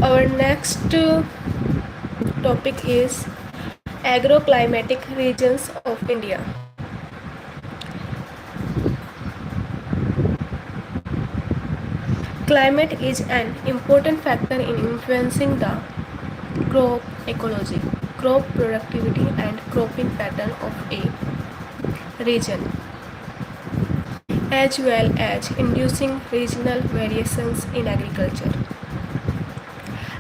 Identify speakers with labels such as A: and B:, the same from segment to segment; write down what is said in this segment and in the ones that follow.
A: Our next topic is agroclimatic regions of India. Climate is an important factor in influencing the crop ecology, crop productivity, and cropping pattern of a region, as well as inducing regional variations in agriculture.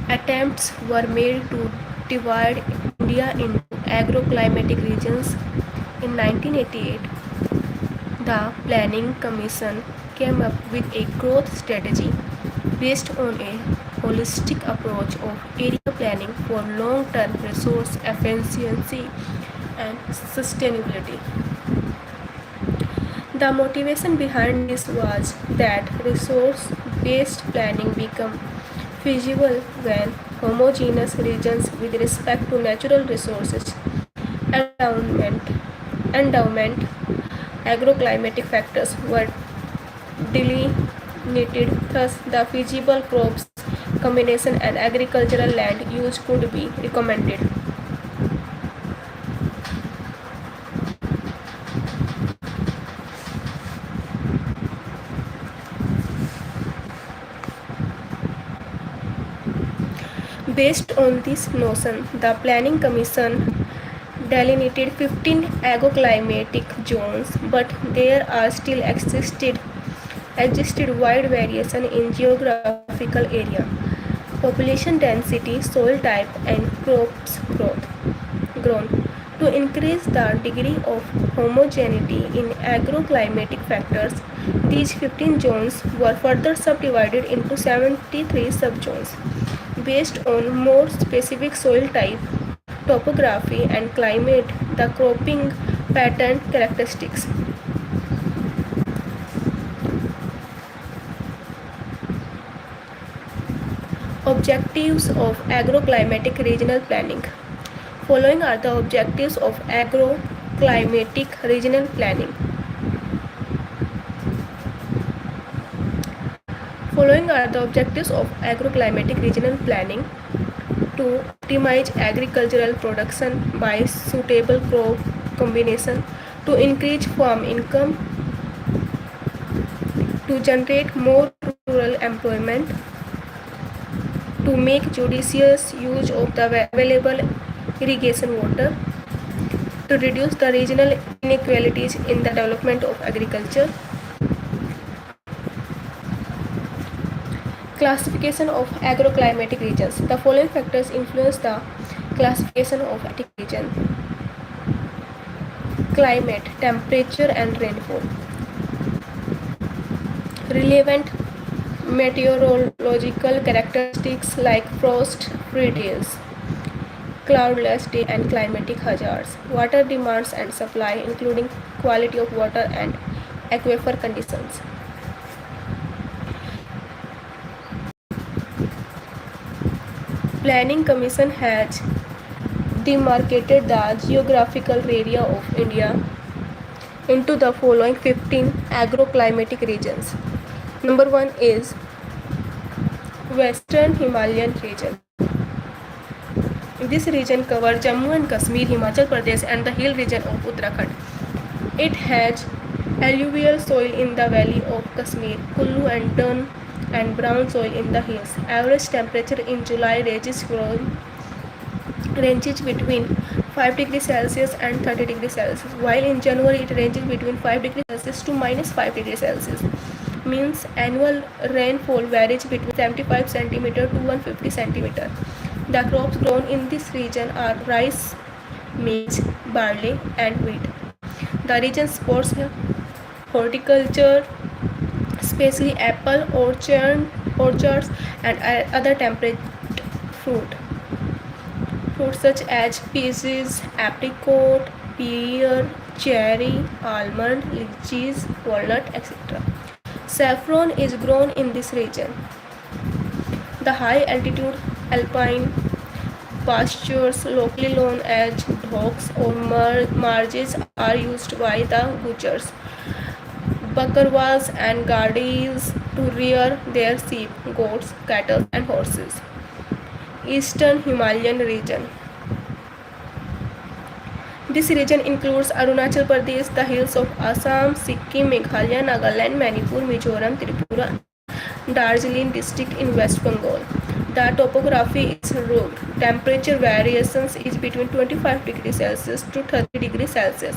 A: Attempts were made to divide India into agroclimatic regions. In 1988, the Planning Commission came up with a growth strategy based on a holistic approach of area planning for long-term resource efficiency and sustainability. The motivation behind this was that resource-based planning became feasible when homogeneous regions with respect to natural resources, endowment, endowment, agroclimatic factors were delineated. Thus, the feasible crops combination and agricultural land use could be recommended. Based on this notion, the Planning Commission delineated 15 agroclimatic zones, but there are still existed wide variation in geographical area, population density, soil type, and crops grown. To increase the degree of homogeneity in agroclimatic factors, these 15 zones were further subdivided into 73 subzones based on more specific soil type, topography, and climate, the cropping pattern characteristics. Objectives of agroclimatic regional planning. Following are the objectives of agroclimatic regional planning. Following are the objectives of agroclimatic regional planning: to optimize agricultural production by suitable crop combination, to increase farm income, to generate more rural employment, to make judicious use of the available irrigation water, to reduce the regional inequalities in the development of agriculture. Classification of agroclimatic regions. The following factors influence the classification of agric region: climate, temperature, and rainfall. Relevant meteorological characteristics like frost-free days, cloudless day, and climatic hazards. Water demands and supply, including quality of water and aquifer conditions. Planning Commission has demarcated the geographical area of India into the following 15 agroclimatic regions. Number 1 is Western Himalayan region. This region covers Jammu and Kashmir, Himachal Pradesh, and the hill region of Uttarakhand. It has alluvial soil in the valley of Kashmir, Kullu and Dun, and brown soil in the hills. Average temperature in July ranges between 5 degrees Celsius and 30 degrees Celsius, while in January it ranges between 5 degrees Celsius to minus 5 degrees Celsius. Means annual rainfall varies between 75 cm to 150 cm. The crops grown in this region are rice, maize, barley, and wheat. The region supports horticulture, especially apple orchards and other temperate fruits such as peaches, apricot, pear, cherry, almond, lychees, walnut, etc. Saffron is grown in this region. The high altitude alpine pastures, locally known as docks or marges, are used by the butchers, bakarwas, and gardis to rear their sheep, goats, cattle, and horses. Eastern Himalayan region. This region includes Arunachal Pradesh, the hills of Assam, Sikkim, Meghalaya, Nagaland, Manipur, Mizoram, Tripura, Darjeeling district in West Bengal. The topography is rugged. Temperature variations is between 25 degrees Celsius to 30 degrees Celsius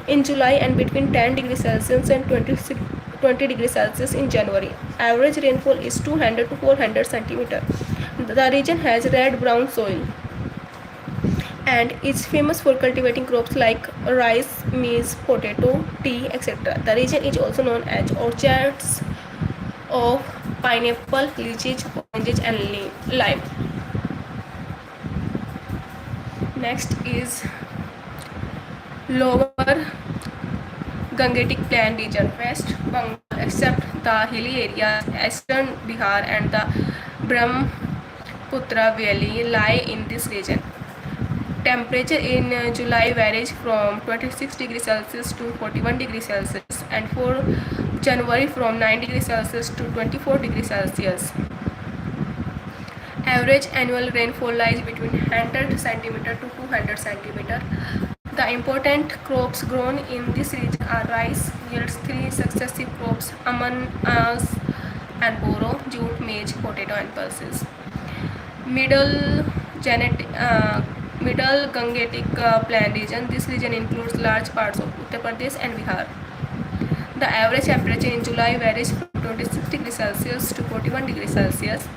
A: in July and between 10 degrees Celsius and 20 degrees Celsius in January. Average rainfall is 200 to 400 centimeter. The region has red-brown soil and is famous for cultivating crops like rice, maize, potato, tea, etc. The region is also known as orchards of pineapple, lychees, oranges and lime. Next is Lower Gangetic Plain region, West Bengal, except the hilly areas, eastern Bihar and the Brahmaputra Valley lie in this region. Temperature in July varies from 26 degrees Celsius to 41 degrees Celsius and for January from 9 degrees Celsius to 24 degrees Celsius. Average annual rainfall lies between 100 centimeter to 200 centimeter. The important crops grown in this region are rice, yields 3 successive crops, almonds and boro, jute, maize, potato and pulses. Middle Gangetic Plain region. This region includes large parts of Uttar Pradesh and Bihar. The average temperature in July varies from 26 degrees Celsius to 41 degrees Celsius,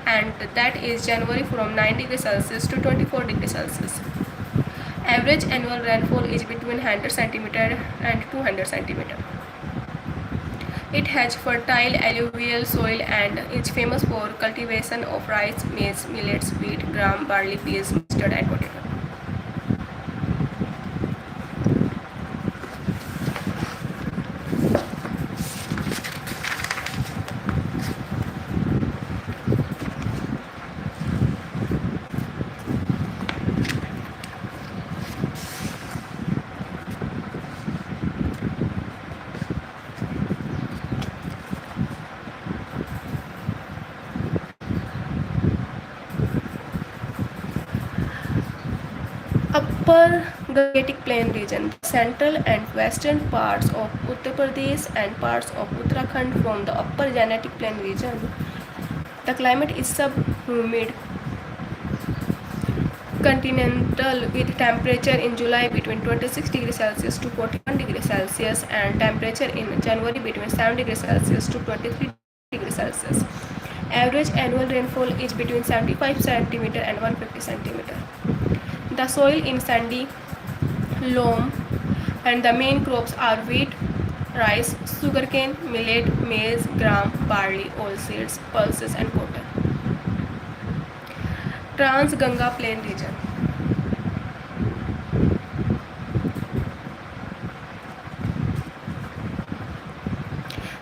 A: and that is January from 9 degrees Celsius to 24 degrees Celsius. Average annual rainfall is between 100 centimeter and 200 centimeter. It has fertile alluvial soil and is famous for cultivation of rice, maize, millets, wheat, gram, barley, peas, mustard and potato. Upper Gangetic Plain region, central and western parts of Uttar Pradesh and parts of Uttarakhand from the Upper Gangetic Plain region. The climate is subhumid continental with temperature in July between 26 degrees Celsius to 41 degrees Celsius and temperature in January between 7 degrees Celsius to 23 degrees Celsius. Average annual rainfall is between 75 centimeter and 150 centimeter. The soil in sandy loam and the main crops are wheat, rice, sugarcane, millet, maize, gram, barley, oilseeds, pulses and cotton. Trans-Ganga Plain region.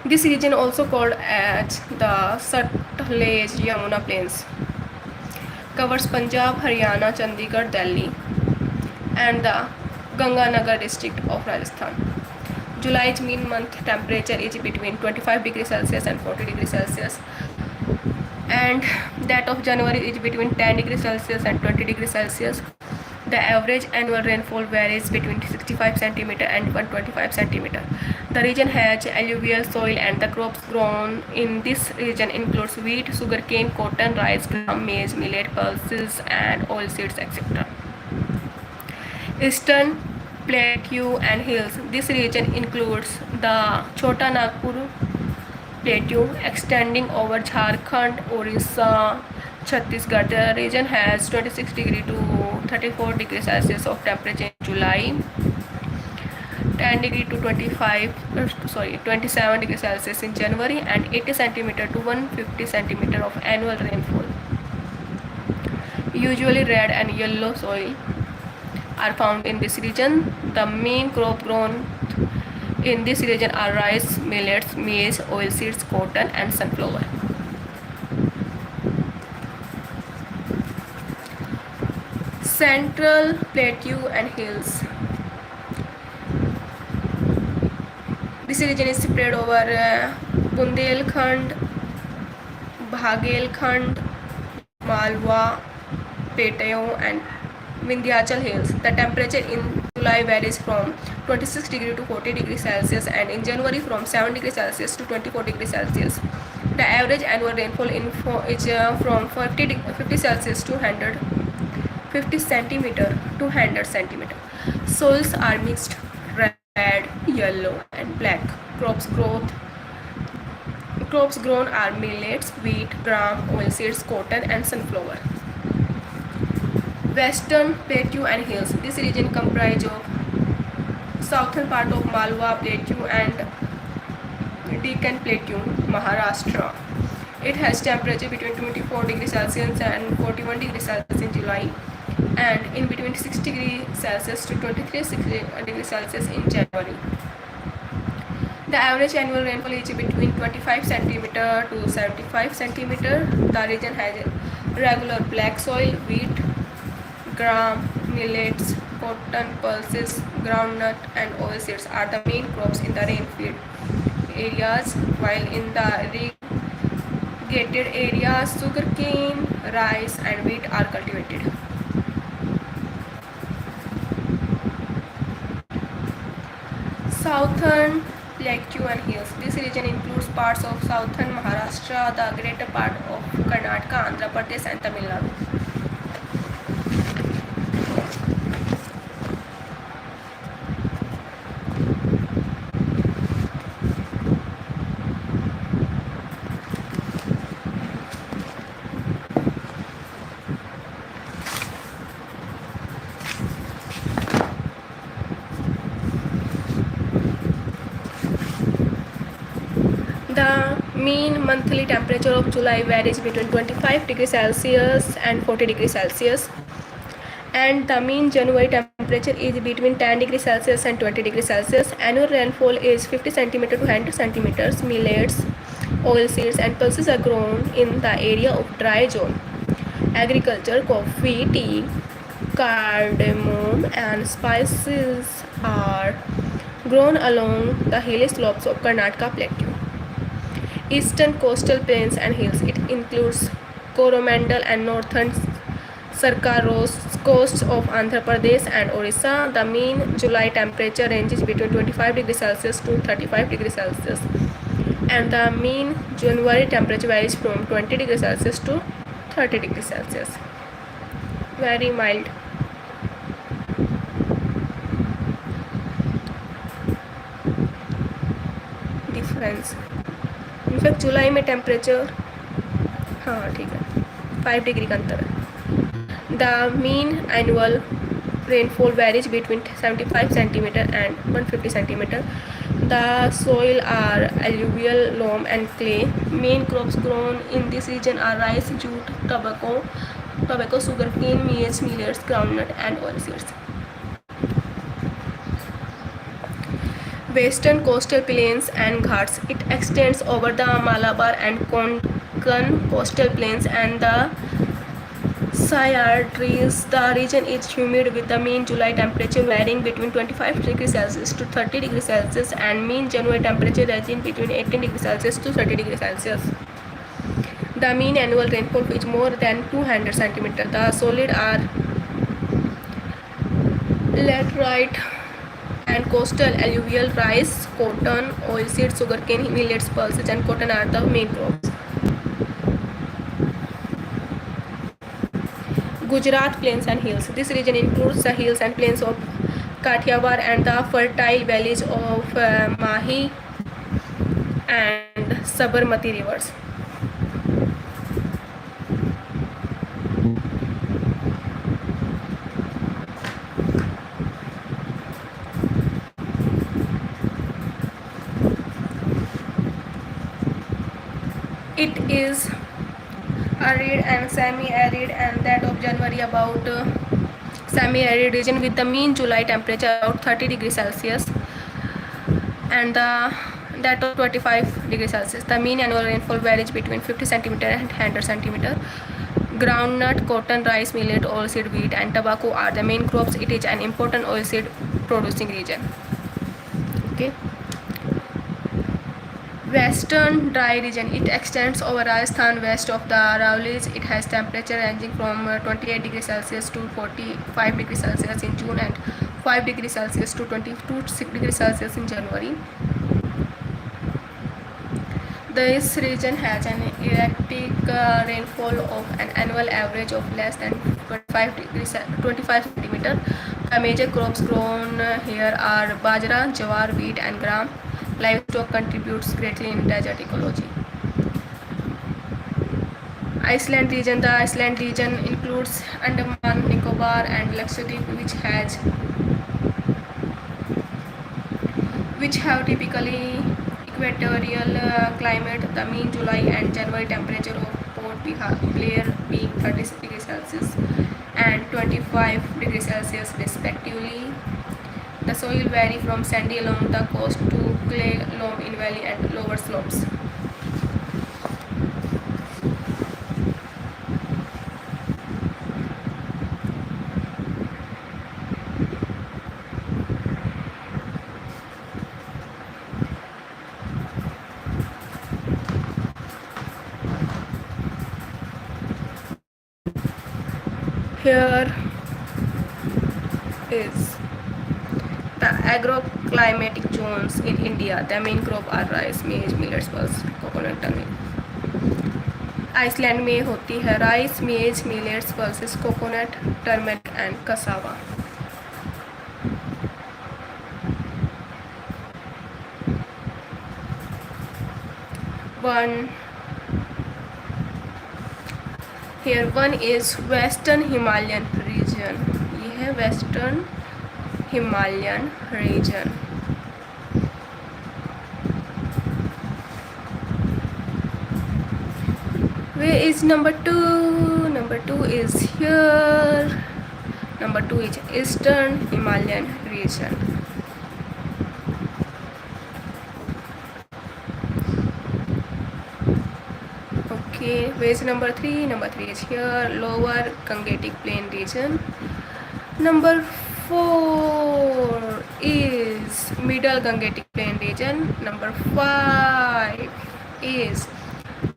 A: This region also called as the Sutlej-Yamuna Plains covers Punjab, Haryana, Chandigarh, Delhi and the Ganganagar district of Rajasthan. July's mean month temperature is between 25 degrees Celsius and 40 degrees Celsius and that of January is between 10 degrees Celsius and 20 degrees Celsius. The average annual rainfall varies between 65 centimeter and 125 centimeter. The region has alluvial soil and the crops grown in this region includes wheat, sugarcane, cotton, rice, gram, maize, millet, pulses and oilseeds, etc. Eastern Plateau and Hills. This region includes the Chota Nagpur Plateau extending over Jharkhand, Orissa, Chhattisgarh. The region has 26 degree to 34 degrees Celsius of temperature in July, 10 degree to 27 degrees Celsius in January and 80 centimeter to 150 centimeter of annual rainfall. Usually red and yellow soil are found in this region. The main crop grown in this region are rice, millets, maize, oilseeds, cotton and sunflower. Central Plateau and Hills. This region is spread over Bundelkhand, Bhagelkhand, Malwa, Plateau and Vindhyachal Hills. The temperature in July varies from 26 degree to 40 degrees Celsius and in January from 7 degrees Celsius to 24 degrees Celsius. The average annual rainfall is from 50 Celsius to 150 centimeter to 100 centimeter. Soils are mixed red, yellow and black. Crops grown are millets, wheat, gram, oilseeds, cotton and sunflower. Western Plateau and Hills. This region comprises of southern part of Malwa Plateau and Deccan Plateau, Maharashtra. It has temperature between 24 degrees Celsius and 41 degrees Celsius in July and in between 6 degrees Celsius to 23 degrees Celsius in January. The average annual rainfall is between 25 centimeter to 75 centimeter. The region has regular black soil, wheat, gram, millets, cotton, pulses, groundnut and oilseeds are the main crops in the rain-fed areas, while in the irrigated areas sugarcane, rice and wheat are cultivated. Southern Plateau and Hills. This region includes parts of southern Maharashtra, the greater part of Karnataka, Andhra Pradesh and Tamil Nadu. The mean monthly temperature of July varies between 25 degrees Celsius and 40 degrees Celsius, and the mean January temperature is between 10 degrees Celsius and 20 degrees Celsius. Annual rainfall is 50 centimeter to 100 centimeters. Millets, oilseeds and pulses are grown in the area of dry zone. Agriculture, coffee, tea, cardamom and spices are grown along the hilly slopes of Karnataka Plateau. Eastern coastal plains and hills. It includes Coromandel and northern Sarkar coasts of Andhra Pradesh and Orissa. The mean July temperature ranges between 25 degrees Celsius to 35 degrees Celsius, and the mean January temperature varies from 20 degrees Celsius to 30 degrees Celsius. Very mild. Difference. In fact जुलाई में temperature हाँ ठीक है 5 degree का अंतर है. The mean annual rainfall varies between 75 centimeter and 150 centimeter. The soil are alluvial, loam and clay. Main crops grown in this region are rice, jute, tobacco, sugarcane, maize, millets, groundnut and oilseeds. Western coastal plains and ghats. It extends over the Malabar and Konkan coastal plains and the Sierras. The region is humid with the mean July temperature varying between 25 degrees Celsius to 30 degrees Celsius and mean January temperature ranging between 18 degrees Celsius to 30 degrees Celsius. The mean annual rainfall is more than 200 centimeter. The solid are laterite and coastal alluvial. Rice, cotton, oilseed, sugarcane, millets, pulses and cotton are the main crops. Gujarat plains and hills. This region includes the hills and plains of Kathiawar and the fertile valleys of Mahi and Sabarmati rivers. It is arid and semi-arid, and that of January about semi-arid region with the mean July temperature about 30 degrees Celsius and that of 25 degrees Celsius. The mean annual rainfall varies between 50 centimeter and 100 centimeter. Groundnut, cotton, rice, millet, oilseed, wheat and tobacco are the main crops. It is an important oilseed producing region. Okay. Western dry region. It extends over Rajasthan west of the Aravallis. It has temperature ranging from 28 degrees Celsius to 45 degrees Celsius in June and 5 degrees Celsius to 22 degrees Celsius in January. This region has an erratic rainfall of an annual average of less than 25 centimeter. The major crops grown here are bajra, jawar, wheat, and gram. Livestock contributes greatly in desert ecology. Iceland region. The Iceland region includes Andaman, Nicobar, and Lakshadweep, which have typically equatorial climate. The mean July and January temperature of Port Blair being 36 degrees Celsius and 25 degrees Celsius respectively. The soil vary from sandy along the coast to clay loam in valley and lower slopes. Here is the agroclimatic zones in India. The main crop are rice, maize, millets, pulse, coconut, turmeric. Iceland में होती है rice, maize, millets, pulses, coconut, turmeric and cassava. One is Western Himalayan region. ये है Western Himalayan region. Where is number 2? Number 2 is here. Number 2 is Eastern Himalayan region. Okay, where is number 3? Number 3 is here, Lower Gangetic Plain region. Number 4 is Middle Gangetic Plain region. Number 5 is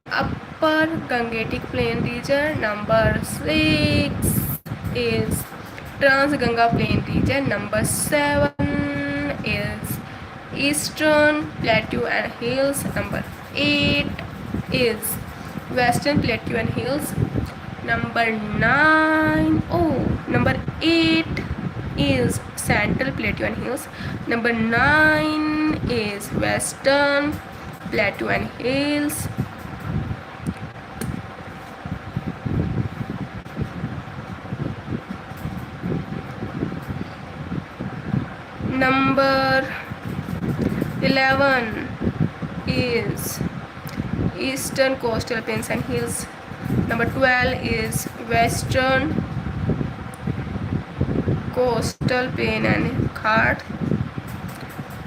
A: Upper Gangetic Plain region. Number 6 is Trans-Ganga Plain region. Number 7 is Eastern Plateau and Hills. Number 8 is Western Plateau and Hills. Number 8 is Central Plateau and Hills. Number 9 is Western Plateau and Hills. Number 11 is Eastern Coastal Plains and Hills. Number 12 is Western Coastal Plain and Ghat.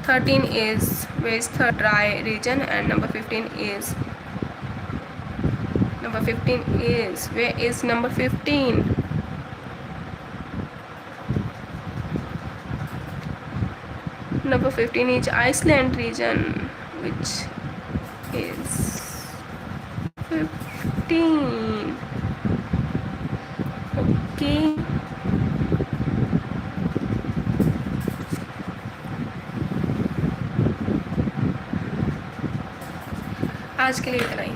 A: 13 is West Dry region, and number 15 is where is number 15? Number 15 is Iceland region, which is 15. Okay. आज के लिए इतना ही.